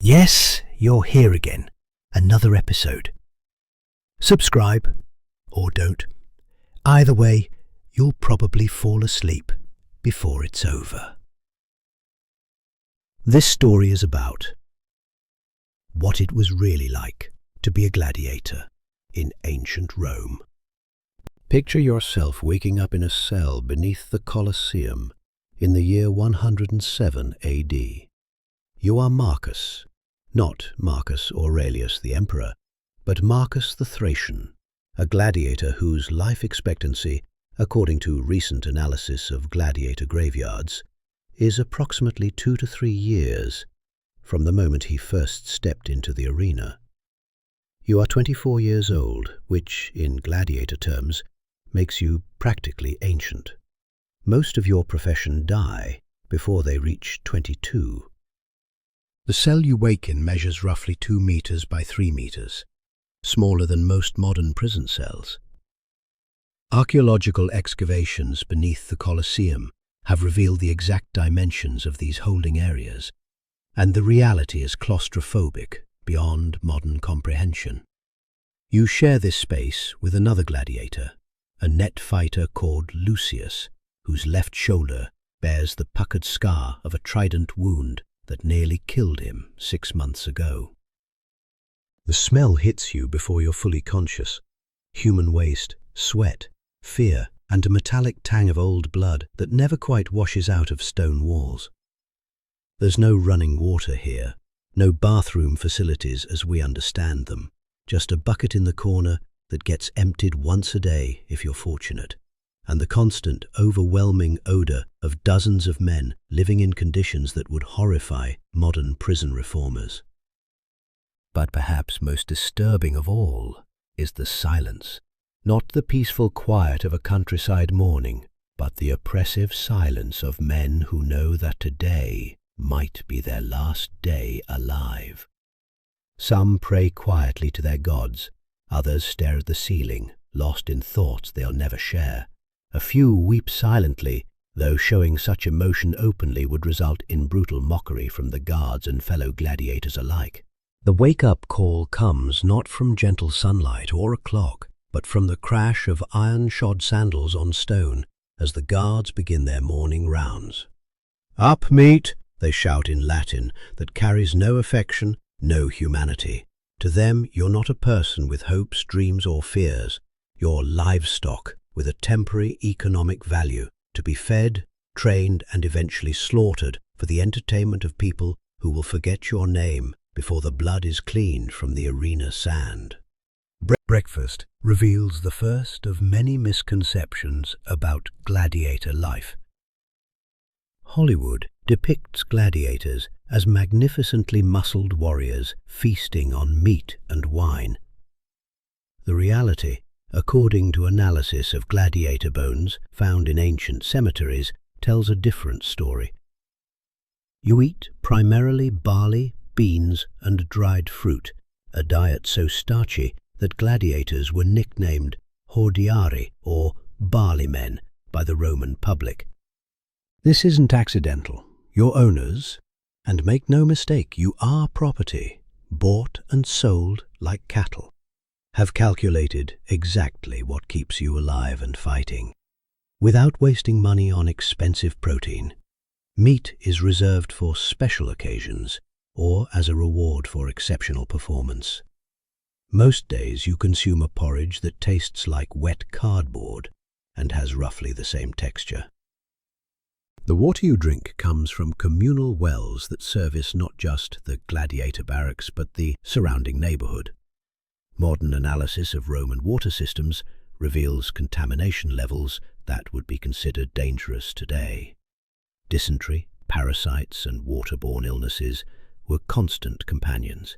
Yes, you're here again. Another episode. Subscribe, or don't. Either way, you'll probably fall asleep before it's over. This story is about what it was really like to be a gladiator in ancient Rome. Picture yourself waking up in a cell beneath the Colosseum in the year 107 AD. You are Marcus, not Marcus Aurelius the Emperor, but Marcus the Thracian, a gladiator whose life expectancy, according to recent analysis of gladiator graveyards, is approximately 2 to 3 years from the moment he first stepped into the arena. You are 24 years old, which, in gladiator terms, makes you practically ancient. Most of your profession die before they reach 22. The cell you wake in measures roughly 2 meters by 3 meters, smaller than most modern prison cells. Archaeological excavations beneath the Colosseum have revealed the exact dimensions of these holding areas, and the reality is claustrophobic beyond modern comprehension. You share this space with another gladiator, a net fighter called Lucius, whose left shoulder bears the puckered scar of a trident wound that nearly killed him 6 months ago. The smell hits you before you're fully conscious. Human waste, sweat, fear, and a metallic tang of old blood that never quite washes out of stone walls. There's no running water here, no bathroom facilities as we understand them, just a bucket in the corner that gets emptied once a day if you're fortunate, and the constant, overwhelming odor of dozens of men living in conditions that would horrify modern prison reformers. But perhaps most disturbing of all is the silence. Not the peaceful quiet of a countryside morning, but the oppressive silence of men who know that today might be their last day alive. Some pray quietly to their gods, others stare at the ceiling, lost in thoughts they'll never share. A few weep silently, though showing such emotion openly would result in brutal mockery from the guards and fellow gladiators alike. The wake-up call comes not from gentle sunlight or a clock, but from the crash of iron-shod sandals on stone as the guards begin their morning rounds. "Up, meat!" they shout in Latin that carries no affection, no humanity. To them, you're not a person with hopes, dreams, or fears. You're livestock with a temporary economic value to be fed, trained, and eventually slaughtered for the entertainment of people who will forget your name before the blood is cleaned from the arena sand. Breakfast reveals the first of many misconceptions about gladiator life. Hollywood depicts gladiators as magnificently muscled warriors feasting on meat and wine. The reality, according to analysis of gladiator bones found in ancient cemeteries, tells a different story. You eat primarily barley, beans, and dried fruit, a diet so starchy that gladiators were nicknamed hordeari, or barley men, by the Roman public. This isn't accidental. Your owners, and make no mistake, you are property, bought and sold like cattle, have calculated exactly what keeps you alive and fighting. Without wasting money on expensive protein, meat is reserved for special occasions or as a reward for exceptional performance. Most days you consume a porridge that tastes like wet cardboard and has roughly the same texture. The water you drink comes from communal wells that service not just the gladiator barracks but the surrounding neighborhood. Modern analysis of Roman water systems reveals contamination levels that would be considered dangerous today. Dysentery, parasites, and waterborne illnesses were constant companions.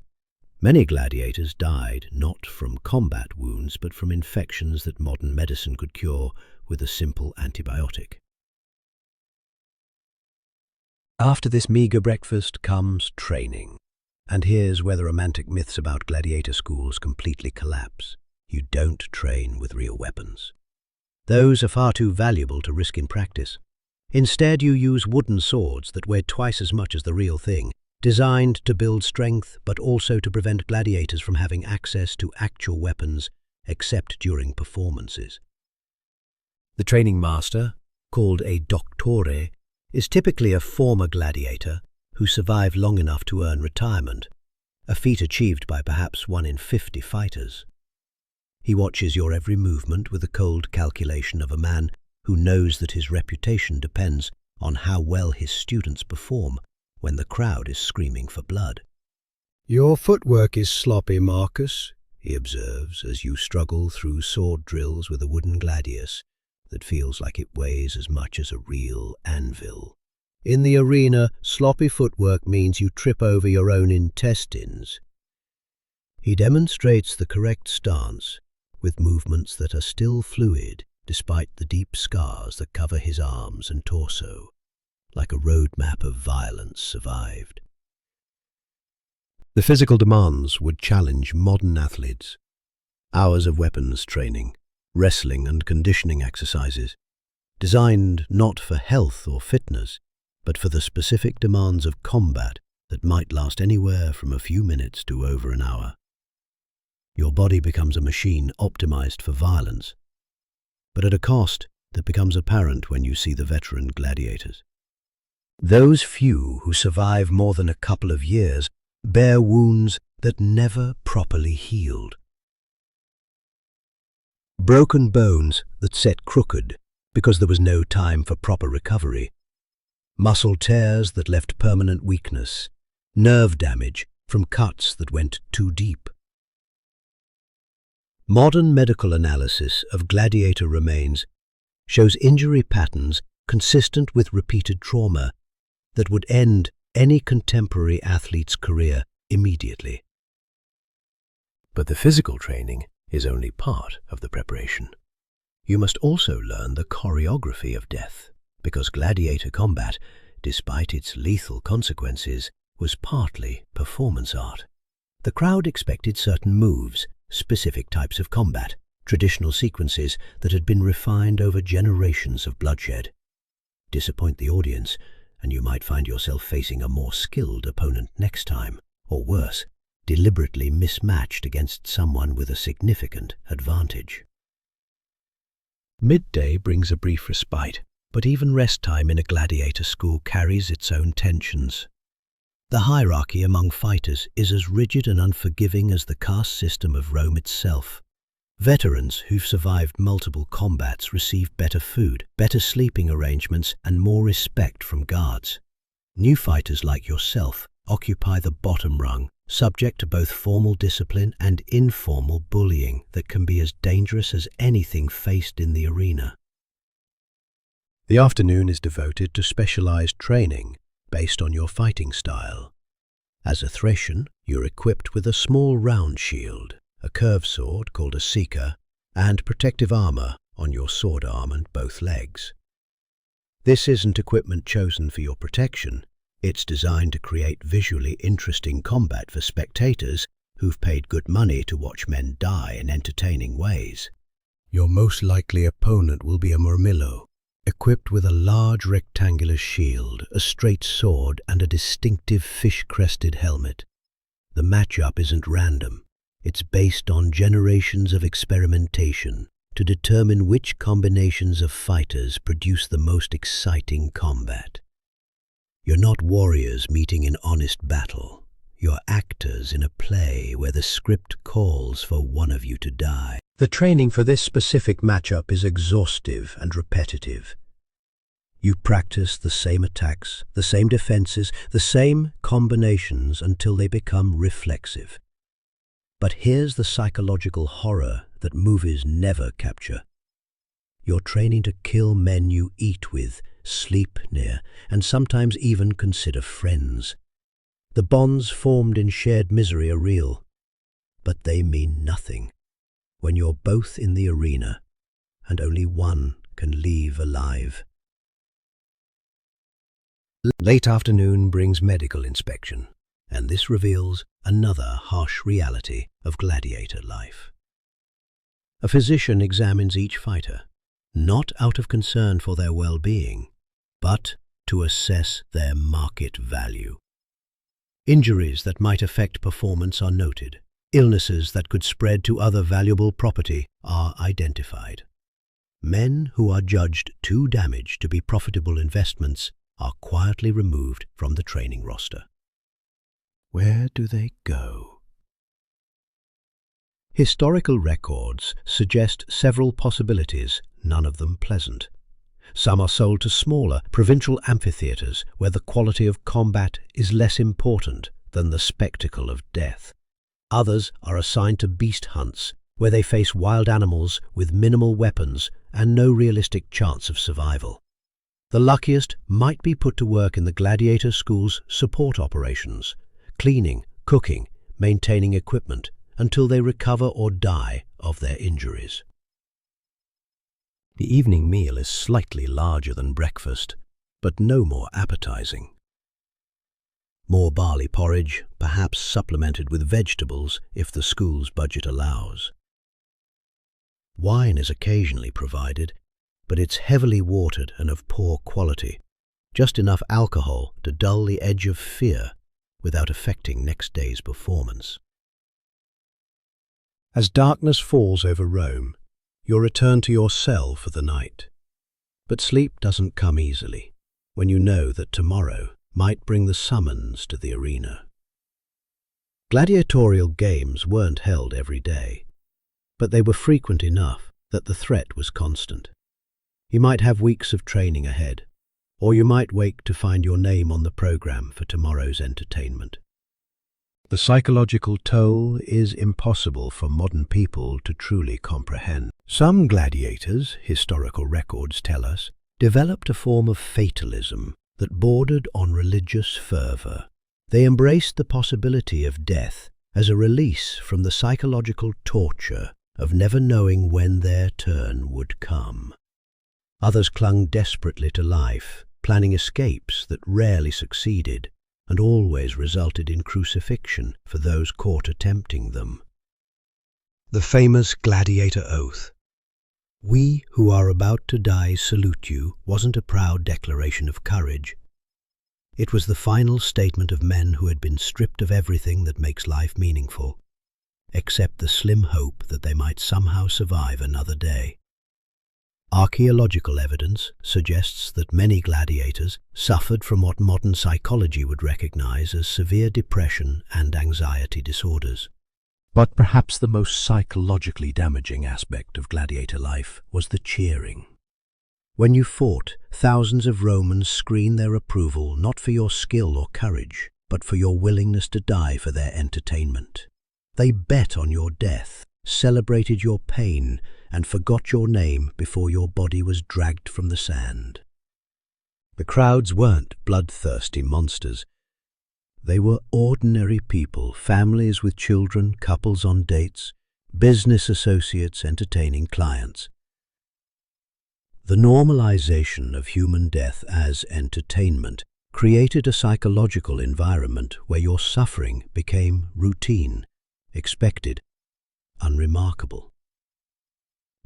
Many gladiators died not from combat wounds but from infections that modern medicine could cure with a simple antibiotic. After this meager breakfast comes training. And here's where the romantic myths about gladiator schools completely collapse. You don't train with real weapons. Those are far too valuable to risk in practice. Instead, you use wooden swords that weigh twice as much as the real thing, designed to build strength but also to prevent gladiators from having access to actual weapons except during performances. The training master, called a doctore, is typically a former gladiator who survived long enough to earn retirement, a feat achieved by perhaps 1 in 50 fighters. He watches your every movement with the cold calculation of a man who knows that his reputation depends on how well his students perform when the crowd is screaming for blood. "Your footwork is sloppy, Marcus," he observes as you struggle through sword drills with a wooden gladius that feels like it weighs as much as a real anvil. "In the arena, sloppy footwork means you trip over your own intestines." He demonstrates the correct stance with movements that are still fluid despite the deep scars that cover his arms and torso, like a roadmap of violence survived. The physical demands would challenge modern athletes. Hours of weapons training, wrestling and conditioning exercises, designed not for health or fitness, but for the specific demands of combat that might last anywhere from a few minutes to over an hour. Your body becomes a machine optimized for violence, but at a cost that becomes apparent when you see the veteran gladiators. Those few who survive more than a couple of years bear wounds that never properly healed. Broken bones that set crooked because there was no time for proper recovery. Muscle tears that left permanent weakness. Nerve damage from cuts that went too deep. Modern medical analysis of gladiator remains shows injury patterns consistent with repeated trauma that would end any contemporary athlete's career immediately. But the physical training is only part of the preparation. You must also learn the choreography of death, because gladiator combat, despite its lethal consequences, was partly performance art. The crowd expected certain moves, specific types of combat, traditional sequences that had been refined over generations of bloodshed. Disappoint the audience, and you might find yourself facing a more skilled opponent next time, or worse, deliberately mismatched against someone with a significant advantage. Midday brings a brief respite, but even rest time in a gladiator school carries its own tensions. The hierarchy among fighters is as rigid and unforgiving as the caste system of Rome itself. Veterans who've survived multiple combats receive better food, better sleeping arrangements, and more respect from guards. New fighters like yourself occupy the bottom rung, subject to both formal discipline and informal bullying that can be as dangerous as anything faced in the arena. The afternoon is devoted to specialized training based on your fighting style. As a Thracian, you're equipped with a small round shield, a curved sword called a seeker, and protective armor on your sword arm and both legs. This isn't equipment chosen for your protection. It's designed to create visually interesting combat for spectators who've paid good money to watch men die in entertaining ways. Your most likely opponent will be a murmillo, equipped with a large rectangular shield, a straight sword, and a distinctive fish-crested helmet. The matchup isn't random. It's based on generations of experimentation to determine which combinations of fighters produce the most exciting combat. You're not warriors meeting in honest battle. You're actors in a play where the script calls for one of you to die. The training for this specific matchup is exhaustive and repetitive. You practice the same attacks, the same defenses, the same combinations until they become reflexive. But here's the psychological horror that movies never capture. You're training to kill men you eat with, sleep near, and sometimes even consider friends. The bonds formed in shared misery are real, but they mean nothing when you're both in the arena and only one can leave alive. Late afternoon brings medical inspection, and this reveals another harsh reality of gladiator life. A physician examines each fighter, not out of concern for their well-being, but to assess their market value. Injuries that might affect performance are noted. Illnesses that could spread to other valuable property are identified. Men who are judged too damaged to be profitable investments are quietly removed from the training roster. Where do they go? Historical records suggest several possibilities, none of them pleasant. Some are sold to smaller, provincial amphitheatres where the quality of combat is less important than the spectacle of death. Others are assigned to beast hunts where they face wild animals with minimal weapons and no realistic chance of survival. The luckiest might be put to work in the gladiator school's support operations, cleaning, cooking, maintaining equipment, until they recover or die of their injuries. The evening meal is slightly larger than breakfast, but no more appetizing. More barley porridge, perhaps supplemented with vegetables if the school's budget allows. Wine is occasionally provided, but it's heavily watered and of poor quality, just enough alcohol to dull the edge of fear without affecting next day's performance. As darkness falls over Rome, you're returned to your cell for the night. But sleep doesn't come easily when you know that tomorrow might bring the summons to the arena. Gladiatorial games weren't held every day, but they were frequent enough that the threat was constant. You might have weeks of training ahead, or you might wake to find your name on the program for tomorrow's entertainment. The psychological toll is impossible for modern people to truly comprehend. Some gladiators, historical records tell us, developed a form of fatalism that bordered on religious fervor. They embraced the possibility of death as a release from the psychological torture of never knowing when their turn would come. Others clung desperately to life, planning escapes that rarely succeeded and always resulted in crucifixion for those caught attempting them. The famous gladiator oath, "We who are about to die salute you," wasn't a proud declaration of courage. It was the final statement of men who had been stripped of everything that makes life meaningful, except the slim hope that they might somehow survive another day. Archaeological evidence suggests that many gladiators suffered from what modern psychology would recognize as severe depression and anxiety disorders. But perhaps the most psychologically damaging aspect of gladiator life was the cheering. When you fought, thousands of Romans screamed their approval not for your skill or courage, but for your willingness to die for their entertainment. They bet on your death, celebrated your pain, and forgot your name before your body was dragged from the sand. The crowds weren't bloodthirsty monsters. They were ordinary people, families with children, couples on dates, business associates entertaining clients. The normalization of human death as entertainment created a psychological environment where your suffering became routine, expected, unremarkable.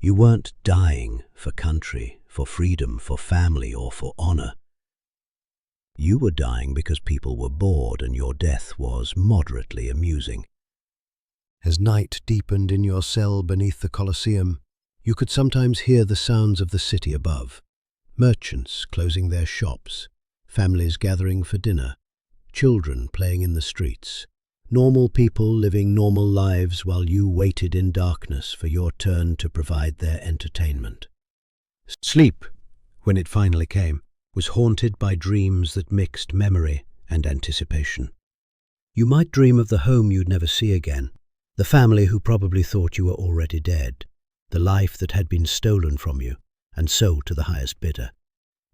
You weren't dying for country, for freedom, for family, or for honor. You were dying because people were bored and your death was moderately amusing. As night deepened in your cell beneath the Colosseum, you could sometimes hear the sounds of the city above. Merchants closing their shops, families gathering for dinner, children playing in the streets. Normal people living normal lives while you waited in darkness for your turn to provide their entertainment. Sleep, when it finally came, was haunted by dreams that mixed memory and anticipation. You might dream of the home you'd never see again, the family who probably thought you were already dead, the life that had been stolen from you and sold to the highest bidder.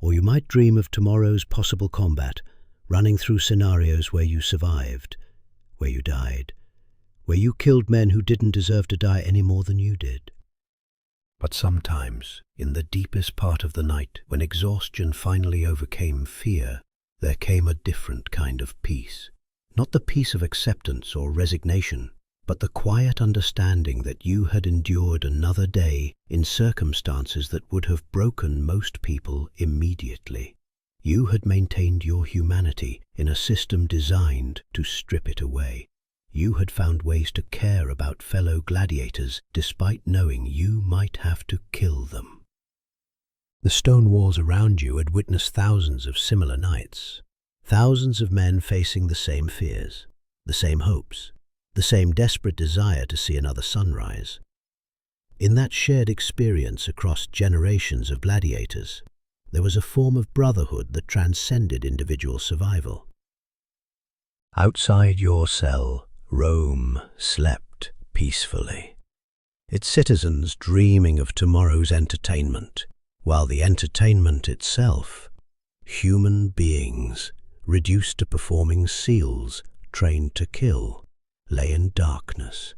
Or you might dream of tomorrow's possible combat, running through scenarios where you survived, where you died, where you killed men who didn't deserve to die any more than you did. But sometimes, in the deepest part of the night, when exhaustion finally overcame fear, there came a different kind of peace. Not the peace of acceptance or resignation, but the quiet understanding that you had endured another day in circumstances that would have broken most people immediately. You had maintained your humanity in a system designed to strip it away. You had found ways to care about fellow gladiators despite knowing you might have to kill them. The stone walls around you had witnessed thousands of similar nights, thousands of men facing the same fears, the same hopes, the same desperate desire to see another sunrise. In that shared experience across generations of gladiators, there was a form of brotherhood that transcended individual survival. Outside your cell, Rome slept peacefully, its citizens dreaming of tomorrow's entertainment, while the entertainment itself, human beings reduced to performing seals trained to kill, lay in darkness,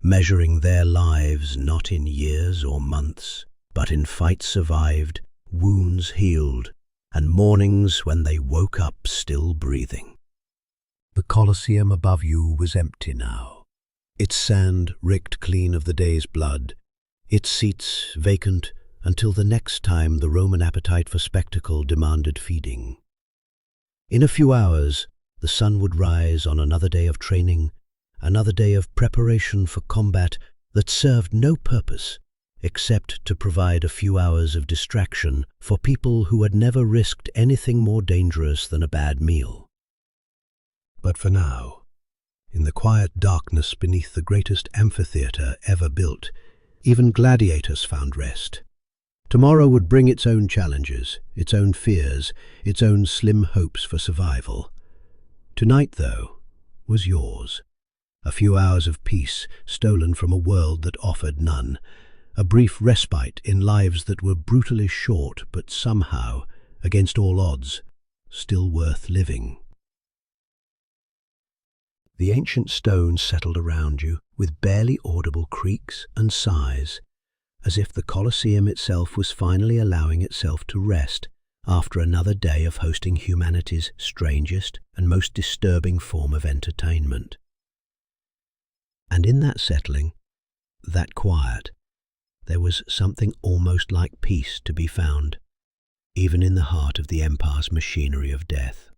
measuring their lives not in years or months, but in fights survived, wounds healed, and mornings when they woke up still breathing. The Colosseum above you was empty now, its sand ricked clean of the day's blood, its seats vacant until the next time the Roman appetite for spectacle demanded feeding. In a few hours, the sun would rise on another day of training, another day of preparation for combat that served no purpose except to provide a few hours of distraction for people who had never risked anything more dangerous than a bad meal. But for now, in the quiet darkness beneath the greatest amphitheater ever built, even gladiators found rest. Tomorrow would bring its own challenges, its own fears, its own slim hopes for survival. Tonight, though, was yours. A few hours of peace stolen from a world that offered none. A brief respite in lives that were brutally short but somehow, against all odds, still worth living. The ancient stone settled around you with barely audible creaks and sighs, as if the Colosseum itself was finally allowing itself to rest after another day of hosting humanity's strangest and most disturbing form of entertainment. And in that settling, that quiet, there was something almost like peace to be found, even in the heart of the Empire's machinery of death.